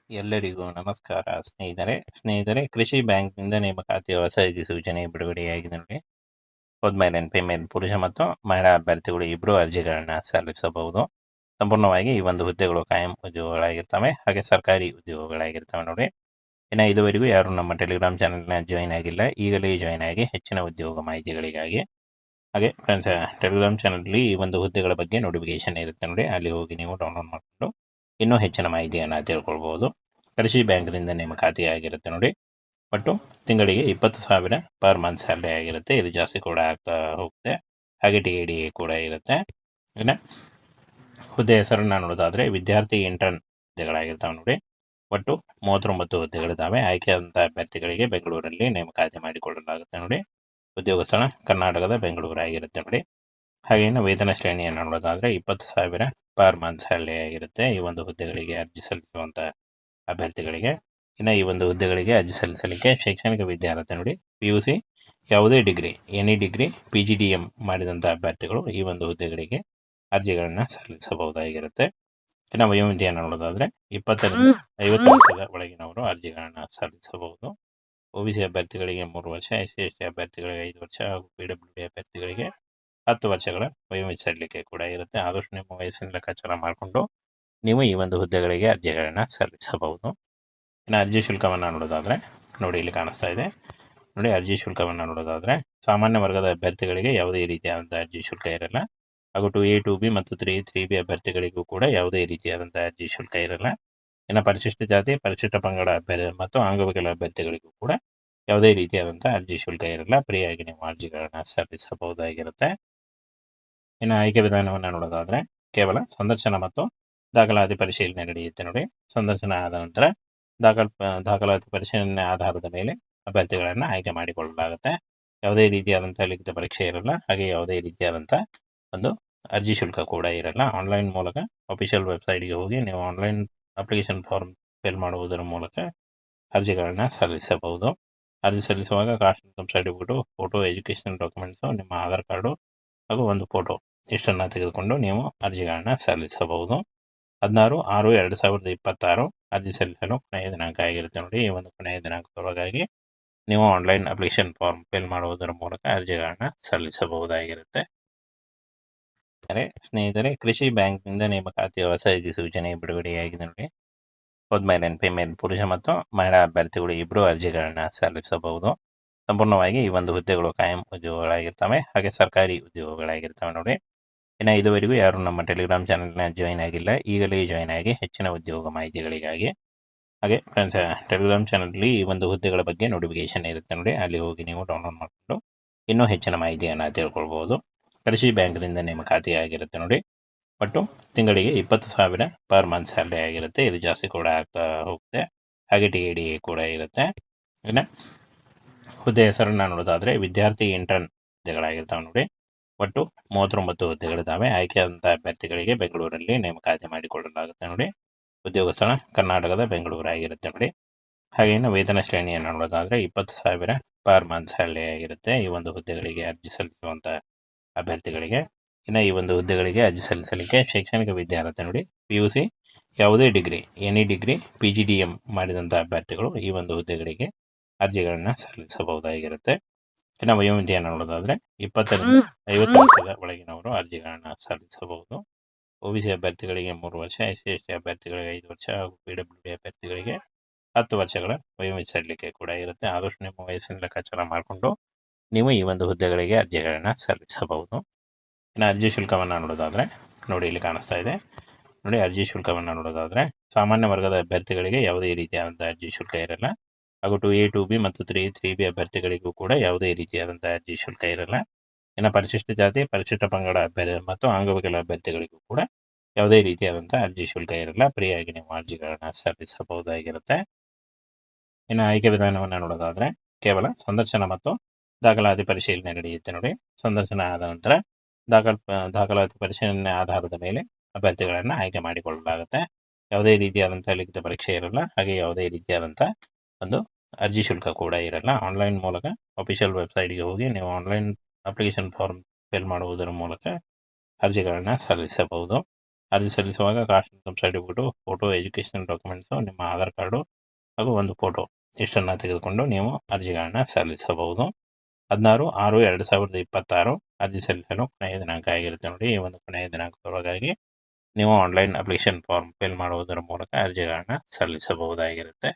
ಎಲ್ಲರಿಗೂ ನಮಸ್ಕಾರ ಸ್ನೇಹಿತರೆ ಕೃಷಿ ಬ್ಯಾಂಕ್ನಿಂದ ನೇಮಕಾತಿಯ ಹೊಸ ಅಧಿಸೂಚನೆ ಬಿಡುಗಡೆಯಾಗಿದೆ ನೋಡಿ. ಹೋದ್ಮೇಲೆ ಪೇಮೆಂಟ್ ಪುರುಷ ಮತ್ತು ಮಹಿಳಾ ಅಭ್ಯರ್ಥಿಗಳು ಇಬ್ಬರು ಅರ್ಜಿಗಳನ್ನ ಸಲ್ಲಿಸಬಹುದು. ಸಂಪೂರ್ಣವಾಗಿ ಈ ಒಂದು ಹುದ್ದೆಗಳು ಕಾಯಂ ಉದ್ಯೋಗಗಳಾಗಿರ್ತವೆ, ಹಾಗೆ ಸರ್ಕಾರಿ ಉದ್ಯೋಗಗಳಾಗಿರ್ತವೆ ನೋಡಿ. ಇನ್ನು ಇದುವರೆಗೂ ಯಾರು ನಮ್ಮ ಟೆಲಿಗ್ರಾಮ್ ಚಾನಲ್ನ ಜಾಯಿನ್ ಆಗಿಲ್ಲ, ಈಗಲೇ ಜಾಯಿನ್ ಆಗಿ ಹೆಚ್ಚಿನ ಉದ್ಯೋಗ ಮಾಹಿತಿಗಳಿಗಾಗಿ. ಹಾಗೆ ಫ್ರೆಂಡ್ಸ್, ಟೆಲಿಗ್ರಾಮ್ ಚಾನಲ್ನಲ್ಲಿ ಈ ಒಂದು ಹುದ್ದೆಗಳ ಬಗ್ಗೆ ನೋಟಿಫಿಕೇಶನ್ ಇರುತ್ತೆ ನೋಡಿ, ಅಲ್ಲಿ ಹೋಗಿ ನೀವು ಡೌನ್ಲೋಡ್ ಮಾಡಿಕೊಂಡು ಇನ್ನೂ ಹೆಚ್ಚಿನ ಮಾಹಿತಿಯನ್ನು ತಿಳ್ಕೊಳ್ಬೋದು. ಕೃಷಿ ಬ್ಯಾಂಕ್ನಿಂದ ನೇಮಕಾತಿಯಾಗಿರುತ್ತೆ ನೋಡಿ. ಒಟ್ಟು ತಿಂಗಳಿಗೆ 20,000 ಪರ್ ಮಂತ್ ಸ್ಯಾಲ್ರಿ ಆಗಿರುತ್ತೆ. ಇದು ಜಾಸ್ತಿ ಕೂಡ ಆಗ್ತಾ ಹೋಗುತ್ತೆ. ಹಾಗೆ TAD ಕೂಡ ಇರುತ್ತೆ. ಇನ್ನು ಹುದ್ದೆ ಹೆಸರನ್ನು ನೋಡೋದಾದರೆ ವಿದ್ಯಾರ್ಥಿ ಇಂಟರ್ನ್ ಹುದ್ದೆಗಳಾಗಿರ್ತಾವೆ ನೋಡಿ. ಒಟ್ಟು 39 ಹುದ್ದೆಗಳಿದ್ದಾವೆ. ಆಯ್ಕೆಯಾದಂಥ ಅಭ್ಯರ್ಥಿಗಳಿಗೆ ಬೆಂಗಳೂರಲ್ಲಿ ನೇಮಕಾತಿ ಮಾಡಿಕೊಳ್ಳಲಾಗುತ್ತೆ ನೋಡಿ. ಉದ್ಯೋಗ ಸ್ಥಳ ಕರ್ನಾಟಕದ ಬೆಂಗಳೂರು ಆಗಿರುತ್ತೆ ನೋಡಿ. ಹಾಗೆ ಇನ್ನು ವೇತನ ಶ್ರೇಣಿಯನ್ನು ನೋಡೋದಾದರೆ 20,000 ಪರ್ ಮಂತ್ ಸ್ಯಾಲ್ರಿ ಆಗಿರುತ್ತೆ ಈ ಒಂದು ಹುದ್ದೆಗಳಿಗೆ ಅರ್ಜಿ ಸಲ್ಲಿಸುವಂಥ ಅಭ್ಯರ್ಥಿಗಳಿಗೆ. ಇನ್ನು ಈ ಒಂದು ಹುದ್ದೆಗಳಿಗೆ ಅರ್ಜಿ ಸಲ್ಲಿಸಲಿಕ್ಕೆ ಶೈಕ್ಷಣಿಕ ವಿದ್ಯಾರ್ಹತೆ ನೋಡಿ PUC, ಯಾವುದೇ ಡಿಗ್ರಿ, ಎನಿ ಡಿಗ್ರಿ, PGDM ಮಾಡಿದಂಥ ಅಭ್ಯರ್ಥಿಗಳು ಈ ಒಂದು ಹುದ್ದೆಗಳಿಗೆ ಅರ್ಜಿಗಳನ್ನು ಸಲ್ಲಿಸಬಹುದಾಗಿರುತ್ತೆ. ಇನ್ನು ವಯೋಮಿತಿಯನ್ನು ನೋಡೋದಾದರೆ 20 ರಿಂದ 50 ವರ್ಷದ ಒಳಗಿನವರು ಅರ್ಜಿಗಳನ್ನು ಸಲ್ಲಿಸಬಹುದು. OBC ಅಭ್ಯರ್ಥಿಗಳಿಗೆ 3 ವರ್ಷ, SC/ST ಅಭ್ಯರ್ಥಿಗಳಿಗೆ 5 ವರ್ಷ ಹಾಗೂ PWD ಅಭ್ಯರ್ಥಿಗಳಿಗೆ 10 ವರ್ಷಗಳ ವಯೋಮಿತಿ ಸಲ್ಲಿಕೆ ಕೂಡ ಇರುತ್ತೆ. ಆದಷ್ಟು ನಿಮ್ಮ ವಯಸ್ಸಿನ ಲೆಕ್ಕಾಚಾರ ಮಾಡಿಕೊಂಡು ನೀವು ಈ ಒಂದು ಹುದ್ದೆಗಳಿಗೆ ಅರ್ಜಿಗಳನ್ನು ಸಲ್ಲಿಸಬಹುದು. ಇನ್ನು ಅರ್ಜಿ ಶುಲ್ಕವನ್ನು ನೋಡೋದಾದರೆ ನೋಡಿ, ಇಲ್ಲಿ ಕಾಣಿಸ್ತಾ ಇದೆ ನೋಡಿ. ಅರ್ಜಿ ಶುಲ್ಕವನ್ನು ನೋಡೋದಾದರೆ ಸಾಮಾನ್ಯ ವರ್ಗದ ಅಭ್ಯರ್ಥಿಗಳಿಗೆ ಯಾವುದೇ ರೀತಿಯಾದಂಥ ಅರ್ಜಿ ಶುಲ್ಕ ಇರಲ್ಲ, ಹಾಗೂ 2A 2B ಮತ್ತು 3B ಅಭ್ಯರ್ಥಿಗಳಿಗೂ ಕೂಡ ಯಾವುದೇ ರೀತಿಯಾದಂಥ ಅರ್ಜಿ ಶುಲ್ಕ ಇರಲ್ಲ. ಇನ್ನು ಪರಿಶಿಷ್ಟ ಜಾತಿ, ಪರಿಶಿಷ್ಟ ಪಂಗಡ ಅಭ್ಯರ್ಥಿ ಮತ್ತು ಅಂಗವಿಕಲ ಅಭ್ಯರ್ಥಿಗಳಿಗೂ ಕೂಡ ಯಾವುದೇ ರೀತಿಯಾದಂಥ ಅರ್ಜಿ ಶುಲ್ಕ ಇರಲ್ಲ. ಫ್ರೀಯಾಗಿ ನೀವು ಅರ್ಜಿಗಳನ್ನು ಸಲ್ಲಿಸಬಹುದಾಗಿರುತ್ತೆ. ಇನ್ನು ಆಯ್ಕೆ ವಿಧಾನವನ್ನು ನೋಡೋದಾದರೆ ಕೇವಲ ಸಂದರ್ಶನ ಮತ್ತು ದಾಖಲಾತಿ ಪರಿಶೀಲನೆ ನಡೆಯುತ್ತೆ ನೋಡಿ. ಸಂದರ್ಶನ ಆದ ನಂತರ ದಾಖಲಾತಿ ಪರಿಶೀಲನೆ ಆಧಾರದ ಮೇಲೆ ಅಭ್ಯರ್ಥಿಗಳನ್ನು ಆಯ್ಕೆ ಮಾಡಿಕೊಳ್ಳಲಾಗುತ್ತೆ. ಯಾವುದೇ ರೀತಿಯಾದಂಥ ಲಿಖಿತ ಪರೀಕ್ಷೆ ಇರಲ್ಲ, ಹಾಗೆ ಯಾವುದೇ ರೀತಿಯಾದಂಥ ಒಂದು ಅರ್ಜಿ ಶುಲ್ಕ ಕೂಡ ಇರಲ್ಲ. ಆನ್ಲೈನ್ ಮೂಲಕ ಅಫಿಷಿಯಲ್ ವೆಬ್ಸೈಟ್ಗೆ ಹೋಗಿ ನೀವು ಆನ್ಲೈನ್ ಅಪ್ಲಿಕೇಶನ್ ಫಾರ್ಮ್ ಫಿಲ್ ಮಾಡುವುದರ ಮೂಲಕ ಅರ್ಜಿಗಳನ್ನು ಸಲ್ಲಿಸಬಹುದು. ಅರ್ಜಿ ಸಲ್ಲಿಸುವಾಗ caste income certificate, photo, educational documents, ನಿಮ್ಮ ಆಧಾರ್ ಕಾರ್ಡು ಹಾಗೂ ಒಂದು ಫೋಟೋ ಇಷ್ಟನ್ನು ತೆಗೆದುಕೊಂಡು ನೀವು ಅರ್ಜಿಗಳನ್ನು ಸಲ್ಲಿಸಬಹುದು. 16/6/2026 ಅರ್ಜಿ ಸಲ್ಲಿಸಲು ಕೊನೆಯ ದಿನಾಂಕ ಆಗಿರುತ್ತೆ ನೋಡಿ. ಈ ಒಂದು ಕೊನೆಯ ದಿನಾಂಕದೊಳಗಾಗಿ ನೀವು ಆನ್ಲೈನ್ ಅಪ್ಲಿಕೇಶನ್ ಫಾರ್ಮ್ ಫಿಲ್ ಮಾಡುವುದರ ಮೂಲಕ ಅರ್ಜಿಗಳನ್ನು ಸಲ್ಲಿಸಬಹುದಾಗಿರುತ್ತೆ. ಸ್ನೇಹಿತರೆ, ಕೃಷಿ ಬ್ಯಾಂಕ್ನಿಂದ ನೇಮಕಾತಿಯ ಹೊಸ ಅಧಿಸೂಚನೆ ಬಿಡುಗಡೆಯಾಗಿದೆ ನೋಡಿ. ಹೋದ್ಮೇಲೆ ಪೇಮೆಂಟ್ ಪುರುಷ ಮತ್ತು ಮಹಿಳಾ ಅಭ್ಯರ್ಥಿಗಳು ಇಬ್ಬರು ಅರ್ಜಿಗಳನ್ನು ಸಲ್ಲಿಸಬಹುದು. ಸಂಪೂರ್ಣವಾಗಿ ಈ ಒಂದು ಹುದ್ದೆಗಳು ಕಾಯಂ ಉದ್ಯೋಗಗಳಾಗಿರ್ತವೆ, ಹಾಗೆ ಸರ್ಕಾರಿ ಉದ್ಯೋಗಗಳಾಗಿರ್ತವೆ ನೋಡಿ. ಇನ್ನು ಇದುವರೆಗೂ ಯಾರು ನಮ್ಮ ಟೆಲಿಗ್ರಾಮ್ ಚಾನಲ್ನ ಜಾಯಿನ್ ಆಗಿಲ್ಲ, ಈಗಲೇ ಜಾಯಿನ್ ಆಗಿ ಹೆಚ್ಚಿನ ಉದ್ಯೋಗ ಮಾಹಿತಿಗಳಿಗಾಗಿ. ಹಾಗೆ ಫ್ರೆಂಡ್ಸ್, ಟೆಲಿಗ್ರಾಮ್ ಚಾನಲ್ನಲ್ಲಿ ಈ ಒಂದು ಹುದ್ದೆಗಳ ಬಗ್ಗೆ ನೋಟಿಫಿಕೇಶನ್ ಇರುತ್ತೆ ನೋಡಿ, ಅಲ್ಲಿ ಹೋಗಿ ನೀವು ಡೌನ್ಲೋಡ್ ಮಾಡಿಕೊಂಡು ಇನ್ನೂ ಹೆಚ್ಚಿನ ಮಾಹಿತಿಯನ್ನು ತಿಳ್ಕೊಳ್ಬೋದು. ಕೃಷಿ ಬ್ಯಾಂಕ್ನಿಂದ ನೇಮಕಾತಿಯಾಗಿರುತ್ತೆ ನೋಡಿ. ಒಟ್ಟು ತಿಂಗಳಿಗೆ 20,000 ಪರ್ ಮಂತ್ ಸ್ಯಾಲ್ರಿ ಆಗಿರುತ್ತೆ. ಇದು ಜಾಸ್ತಿ ಕೂಡ ಆಗ್ತಾ ಹೋಗುತ್ತೆ. ಹಾಗೆ TAD ಕೂಡ ಇರುತ್ತೆ. ಇನ್ನು ಹುದ್ದೆ ಹೆಸರನ್ನು ನೋಡೋದಾದರೆ ವಿದ್ಯಾರ್ಥಿ ಇಂಟರ್ನ್ ಹುದ್ದೆಗಳಾಗಿರ್ತಾವೆ ನೋಡಿ. ಒಟ್ಟು 39 ಹುದ್ದೆಗಳಿದ್ದಾವೆ. ಆಯ್ಕೆಯಾದಂಥ ಅಭ್ಯರ್ಥಿಗಳಿಗೆ ಬೆಂಗಳೂರಲ್ಲಿ ನೇಮಕಾತಿ ಮಾಡಿಕೊಳ್ಳಲಾಗುತ್ತೆ ನೋಡಿ. ಉದ್ಯೋಗ ಸ್ಥಳ ಕರ್ನಾಟಕದ ಬೆಂಗಳೂರು ಆಗಿರುತ್ತೆ ನೋಡಿ. ಹಾಗೆ ಇನ್ನು ವೇತನ ಶ್ರೇಣಿಯನ್ನು ನೋಡೋದಾದರೆ 20,000 ಪರ್ ಮಂತ್ ಸ್ಯಾಲ್ರಿ ಆಗಿರುತ್ತೆ ಈ ಒಂದು ಹುದ್ದೆಗಳಿಗೆ ಅರ್ಜಿ ಸಲ್ಲಿಸುವಂಥ ಅಭ್ಯರ್ಥಿಗಳಿಗೆ. ಇನ್ನು ಈ ಒಂದು ಹುದ್ದೆಗಳಿಗೆ ಅರ್ಜಿ ಸಲ್ಲಿಸಲಿಕ್ಕೆ ಶೈಕ್ಷಣಿಕ ವಿದ್ಯಾರ್ಹತೆ ನೋಡಿ PUC, ಯಾವುದೇ ಡಿಗ್ರಿ, ಎನಿ ಡಿಗ್ರಿ, PGDM ಮಾಡಿದಂಥ ಅಭ್ಯರ್ಥಿಗಳು ಈ ಒಂದು ಹುದ್ದೆಗಳಿಗೆ ಅರ್ಜಿಗಳನ್ನು ಸಲ್ಲಿಸಬಹುದಾಗಿರುತ್ತೆ. ಇನ್ನು ವಯೋಮಿತಿಯನ್ನು ನೋಡೋದಾದರೆ 20 ರಿಂದ 50 ವರ್ಷದ ಒಳಗಿನವರು ಅರ್ಜಿಗಳನ್ನು ಸಲ್ಲಿಸಬಹುದು. OBC ಅಭ್ಯರ್ಥಿಗಳಿಗೆ 3 ವರ್ಷ, SC/ST ಅಭ್ಯರ್ಥಿಗಳಿಗೆ 5 ವರ್ಷ ಹಾಗೂ PWD ಅಭ್ಯರ್ಥಿಗಳಿಗೆ 10 ವರ್ಷಗಳ ವಯೋಮಿತಿ ಸಲ್ಲಿಕೆ ಕೂಡ ಇರುತ್ತೆ. ಆದಷ್ಟು ನಿಮ್ಮ ವಯಸ್ಸಿನ ಲೆಕ್ಕಾಚಾರ ಮಾಡಿಕೊಂಡು ನೀವು ಈ ಒಂದು ಹುದ್ದೆಗಳಿಗೆ ಅರ್ಜಿಗಳನ್ನು ಸಲ್ಲಿಸಬಹುದು. ಇನ್ನು ಅರ್ಜಿ ಶುಲ್ಕವನ್ನು ನೋಡೋದಾದರೆ ನೋಡಿ, ಇಲ್ಲಿ ಕಾಣಿಸ್ತಾ ಇದೆ ನೋಡಿ. ಅರ್ಜಿ ಶುಲ್ಕವನ್ನು ನೋಡೋದಾದರೆ ಸಾಮಾನ್ಯ ವರ್ಗದ ಅಭ್ಯರ್ಥಿಗಳಿಗೆ ಯಾವುದೇ ರೀತಿಯಾದಂಥ ಅರ್ಜಿ ಶುಲ್ಕ ಇರಲ್ಲ, ಹಾಗೂ 2A 2B ಮತ್ತು 3B ಅಭ್ಯರ್ಥಿಗಳಿಗೂ ಕೂಡ ಯಾವುದೇ ರೀತಿಯಾದಂಥ ಅರ್ಜಿ ಶುಲ್ಕ ಇರಲ್ಲ. ಇನ್ನು ಪರಿಶಿಷ್ಟ ಜಾತಿ, ಪರಿಶಿಷ್ಟ ಪಂಗಡ ಅಭ್ಯರ್ಥಿ ಮತ್ತು ಅಂಗವಿಕಲ ಅಭ್ಯರ್ಥಿಗಳಿಗೂ ಕೂಡ ಯಾವುದೇ ರೀತಿಯಾದಂಥ ಅರ್ಜಿ ಶುಲ್ಕ ಇರಲ್ಲ. ಫ್ರೀಯಾಗಿ ನೀವು ಅರ್ಜಿಗಳನ್ನು ಸಲ್ಲಿಸಬಹುದಾಗಿರುತ್ತೆ. ಇನ್ನು ಆಯ್ಕೆ ವಿಧಾನವನ್ನು ನೋಡೋದಾದರೆ ಕೇವಲ ಸಂದರ್ಶನ ಮತ್ತು ದಾಖಲಾತಿ ಪರಿಶೀಲನೆ ನಡೆಯುತ್ತೆ ನೋಡಿ. ಸಂದರ್ಶನ ಆದ ನಂತರ ದಾಖಲಾತಿ ಪರಿಶೀಲನೆ ಆಧಾರದ ಮೇಲೆ ಅಭ್ಯರ್ಥಿಗಳನ್ನು ಆಯ್ಕೆ ಮಾಡಿಕೊಳ್ಳಲಾಗುತ್ತೆ. ಯಾವುದೇ ರೀತಿಯಾದಂಥ ಲಿಖಿತ ಪರೀಕ್ಷೆ ಇರಲ್ಲ, ಹಾಗೆ ಯಾವುದೇ ರೀತಿಯಾದಂಥ ಒಂದು ಅರ್ಜಿ ಶುಲ್ಕ ಕೂಡ ಇರಲ್ಲ. ಆನ್ಲೈನ್ ಮೂಲಕ ಅಫಿಷಿಯಲ್ ವೆಬ್ಸೈಟ್ಗೆ ಹೋಗಿ ನೀವು ಆನ್ಲೈನ್ ಅಪ್ಲಿಕೇಶನ್ ಫಾರ್ಮ್ ಫಿಲ್ ಮಾಡುವುದರ ಮೂಲಕ ಅರ್ಜಿಗಳನ್ನು ಸಲ್ಲಿಸಬಹುದು. ಅರ್ಜಿ ಸಲ್ಲಿಸುವಾಗ caste income certificate, photo, educational documents, ನಿಮ್ಮ ಆಧಾರ್ ಕಾರ್ಡು ಹಾಗೂ ಒಂದು ಫೋಟೋ ಇಷ್ಟನ್ನು ತೆಗೆದುಕೊಂಡು ನೀವು ಅರ್ಜಿಗಳನ್ನು ಸಲ್ಲಿಸಬಹುದು. 16/6/2026 ಅರ್ಜಿ ಸಲ್ಲಿಸಲು ಕೊನೆಯ ದಿನಾಂಕ ಆಗಿರುತ್ತೆ ನೋಡಿ. ಈ ಒಂದು ಕೊನೆಯ ದಿನಾಂಕದೊಳಗಾಗಿ ನೀವು ಆನ್ಲೈನ್ ಅಪ್ಲಿಕೇಶನ್ ಫಾರ್ಮ್ ಫಿಲ್ ಮಾಡುವುದರ ಮೂಲಕ ಅರ್ಜಿಗಳನ್ನು ಸಲ್ಲಿಸಬಹುದಾಗಿರುತ್ತೆ.